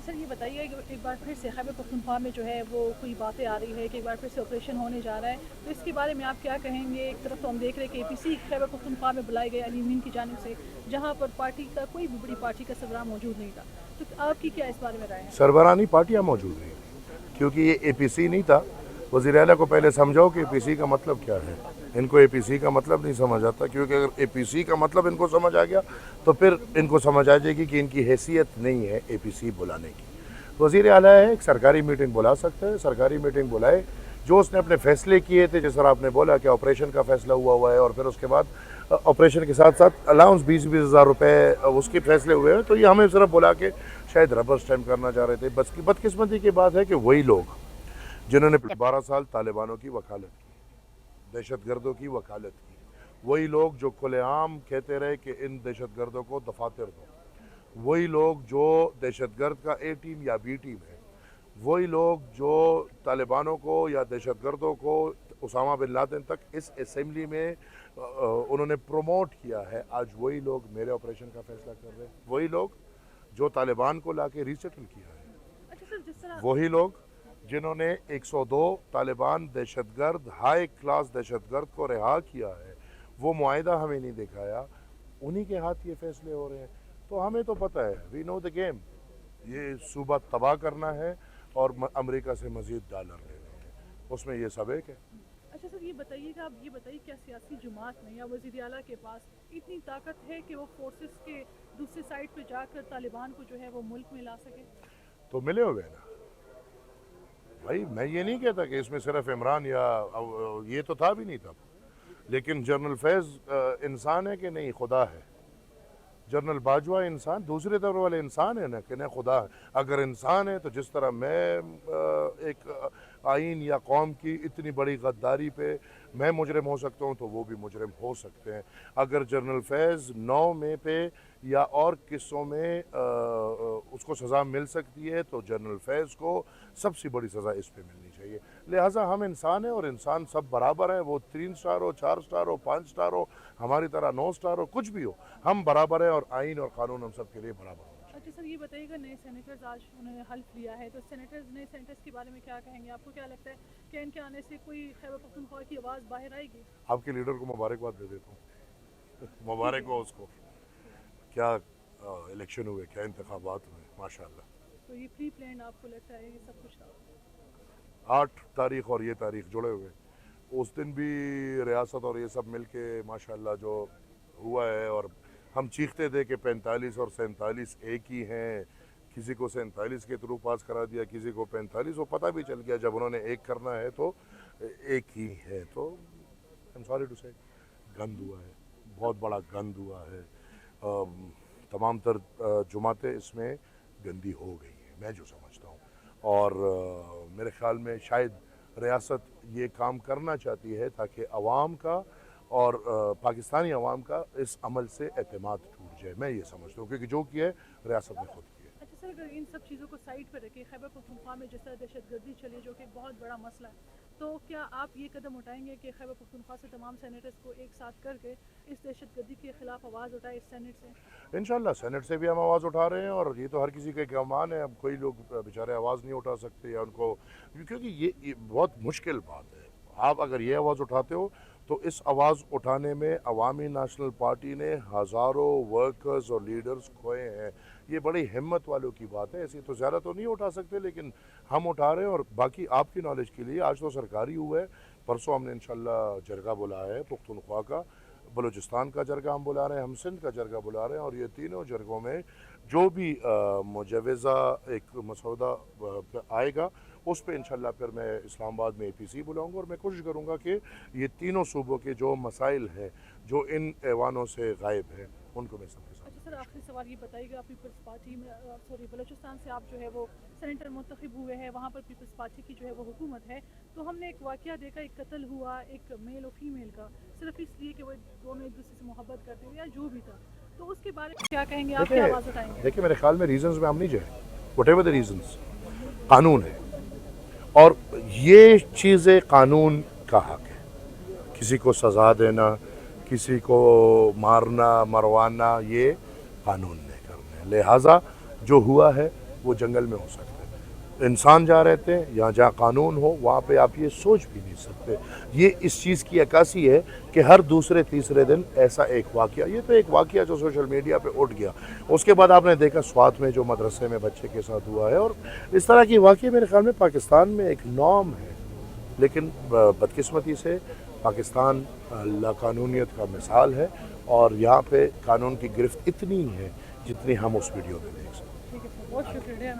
Sir ये बताइए कि एक बार फिर से खैबर पख्तूनख्वा में जो है वो कोई बातें आ रही है कि एक बार फिर से ऑपरेशन होने जा रहा है, तो इसके बारे में आप क्या कहेंगे? एक तरफ तो हम देख रहे हैं कि APC खैबर पख्तूनख्वा में बुलाए गए अली मीन की जानिब से, जहां पर पार्टी का कोई भी बड़ी पार्टी का सरबराह मौजूद नहीं था, तो आपकी क्या इस बारे में राय है? सरबराही पार्टियाँ मौजूद नहीं, क्योंकि ये APC नहीं था। वज़ीर आला को पहले समझाओ कि APC का मतलब क्या है। इनको APC का मतलब नहीं समझ आता, क्योंकि अगर APC का मतलब इनको समझ आ गया तो फिर इनको समझ आ जाएगी कि इनकी हैसियत नहीं है APC बुलाने की। वज़ीर आला है, एक सरकारी मीटिंग बुला सकते हैं, सरकारी मीटिंग बुलाए। जो उसने अपने फैसले किए थे, जिस तरह आपने बोला कि ऑपरेशन का फैसला हुआ है और फिर उसके बाद ऑपरेशन के साथ साथ अलाउंस 20-20 हज़ार रुपये उसके फैसले हुए हैं, तो ये हमें सिर्फ बुला के शायद रबर स्टैम्प करना चाह रहे थे। बदकिस्मती की बात है कि वही लोग जिन्होंने 12 साल तालिबानों की वकालत की, दहशतगर्दों की वकालत की, वही लोग जो खुलेआम कहते रहे कि इन दहशतगर्दों को दफातर दो, वही लोग जो दहशतगर्द का A टीम या B टीम है, वही लोग जो तालिबानों को या दहशतगर्दों को उसामा बिन लादेन तक इस असेंबली में उन्होंने प्रमोट किया है, आज वही लोग मेरे ऑपरेशन का फैसला कर रहे हैं। वही लोग जो तालिबान को लाके रीसेटल किया है, अच्छा सर, जिस तरह वही लोग जिन्होंने 102 तालिबान दहशतगर्द हाई क्लास दहशतगर्द को रिहा किया है, वो मुआहिदा हमें नहीं दिखाया, उन्हीं के हाथ ये फैसले हो रहे हैं। तो हमें तो पता है, वी नो द गेम, ये सूबा तबाह करना है और अमेरिका से मज़ीद डॉलर लेने हैं, उसमें ये सबक है। अच्छा सर, ये बताइएगा, आप ये बताइए, क्या सियासी जमात में या वज़ीर आला के पास इतनी ताकत है कि वो फोर्सेस के दूसरी साइड पे जाकर तालिबान को जो है वो मुल्क में ला सके? तो मिले हुए ना भाई, मैं ये नहीं कहता कि इसमें सिर्फ इमरान या ये तो था भी नहीं तब, लेकिन जनरल फैज़ इंसान है कि नहीं खुदा है? जनरल बाजवा इंसान दूसरे तरफ वाले इंसान है ना कि नहीं खुदा है? अगर इंसान है तो जिस तरह मैं एक आइन या कौम की इतनी बड़ी गद्दारी पे मैं मुजरिम हो सकता हूँ, तो वो भी मुजरिम हो सकते हैं। अगर जनरल फैज़ 9 मई पे या और किस्सों में उसको सज़ा मिल सकती है, तो जनरल फैज़ को सबसे बड़ी सज़ा इस पे मिलनी चाहिए। लिहाजा हम इंसान हैं और इंसान सब बराबर हैं, वो 3 स्टार हो, 4 स्टार हो, 5 स्टार हो, हमारी तरह 9 स्टार हो, कुछ भी हो, हम बराबर हैं और आइन और कानून हम सब के लिए बराबर हो। अच्छा सर, ये बताइएगा, नए सेनेटर्स आज उन्होंने हल्फ लिया है, तो नए सेनेटर्स के बारे में क्या कहेंगे? आपको क्या लगता है कि इनके आने से कोई खैबर पख्तूनख्वा की आवाज़ बाहर आएगी? आपके लीडर को मुबारकबाद दे देता हूँ। मुबारक हो उसको, क्या इलेक्शन हुए, क्या इंतखाबात हुए, माशाल्लाह। तो ये प्री प्लान आपको लगता है ये सब कुछ था? 8 तारीख और ये तारीख जुड़े हुए, उस दिन भी रियासत और ये सब मिल के माशाल्लाह जो हुआ है, और हम चीखते थे कि 45 और 47 एक ही हैं, किसी को 47 के थ्रू पास करा दिया, किसी को 45, वो पता भी चल गया जब उन्होंने एक करना है तो एक ही है। तो आई एम सॉरी टू से गंद हुआ है, बहुत बड़ा गंद हुआ है। तमाम तर जुमातें इसमें गंदी हो गई हैं, मैं जो समझता हूँ। और मेरे ख्याल में शायद रियासत ये काम करना चाहती है ताकि अवाम का और पाकिस्तानी अवाम का इस अमल से एतमाद टूट जाए, मैं ये समझता हूँ, क्योंकि जो किया है रियासत ने खुद किया है। अच्छा सर, अगर इन सब चीज़ों को साइड पर रखें, खैबर पख्तूनख्वा में जिस तरह दहशतगर्दी चली, जो कि एक बहुत बड़ा मसला है, तो क्या आप ये कदम उठाएंगे कि खैबर पख्तूनख्वा से तमाम सेनेटर्स को एक साथ करके इस दहशतगर्दी के खिलाफ आवाज़ उठाए इस सेनेट से? इंशाल्लाह सेनेट से भी हम आवाज़ उठा रहे हैं, और ये तो हर किसी का एक अरमान है। अब कोई लोग बेचारे आवाज़ नहीं उठा सकते या उनको, क्योंकि ये बहुत मुश्किल बात है। आप अगर ये आवाज़ उठाते हो तो इस आवाज़ उठाने में अवामी नेशनल पार्टी ने हज़ारों वर्कर्स और लीडर्स खोए हैं। ये बड़ी हिम्मत वालों की बात है, ऐसी तो ज़्यादा तो नहीं उठा सकते, लेकिन हम उठा रहे हैं। और बाकी आपकी नॉलेज के लिए, आज तो सरकारी हुआ है, परसों हमने इंशाल्लाह जरगा बुलाया है पुख्तनख्वा का, बलूचिस्तान का जरगा हम बुला रहे हैं, हम सिंध का जरगा बुला रहे हैं, और ये तीनों जरगों में जो भी मुजवज़ा एक मसौदा आएगा उस पर इंशाल्लाह फिर मैं इस्लामाबाद में APC बुलाऊंगा, और मैं कोशिश करूंगा कि ये तीनों सूबों के जो मसाइल हैं जो इन ऐवानों से गायब हैं उनको मैं सबके साथ। अच्छा सर, आखिरी सवाल ये बताइएगा, पीपल्स पार्टी में बलूचिस्तान से आप जो है वो सेनेटर मुंतखब हुए हैं, वहाँ पर पीपल्स पार्टी की जो है वो हुकूमत है, तो हमने एक वाक़या देखा, एक कत्ल हुआ एक मेल और फीमेल का, सिर्फ इसलिए कि वो दोनों एक दूसरे से मोहब्बत करते थे या जो भी था, तो उसके बारे में क्या कहेंगे? आप क्या आवाज़ उठाएंगे? देखिए, मेरे ख्याल में रीजंस में हम नहीं जाए, व्हाटएवर द रीजंस, कानून है और ये चीज़ें कानून का हक है। किसी को सज़ा देना, किसी को मारना मरवाना, ये कानून ने करना है। लिहाजा जो हुआ है وہ جنگل میں ہو سکتے ہیں. انسان جہاں رہتے ہیں یا جہاں قانون ہو وہاں پہ آپ یہ سوچ بھی نہیں سکتے. یہ اس چیز کی عکاسی ہے کہ ہر دوسرے تیسرے دن ایسا ایک واقعہ, یہ تو ایک واقعہ جو سوشل میڈیا پہ اٹھ گیا. اس کے بعد آپ نے دیکھا سوات میں جو مدرسے میں بچے کے ساتھ ہوا ہے, اور اس طرح کی واقعے میرے خیال میں پاکستان میں ایک نارم ہے. لیکن بدقسمتی سے پاکستان لاقانونیت کا مثال ہے, اور یہاں پہ قانون کی گرفت اتنی ہے جتنی ہم اس ویڈیو میں دیکھ سکتے ہیں. ٹھیک ہے سر, بہت شکریہ.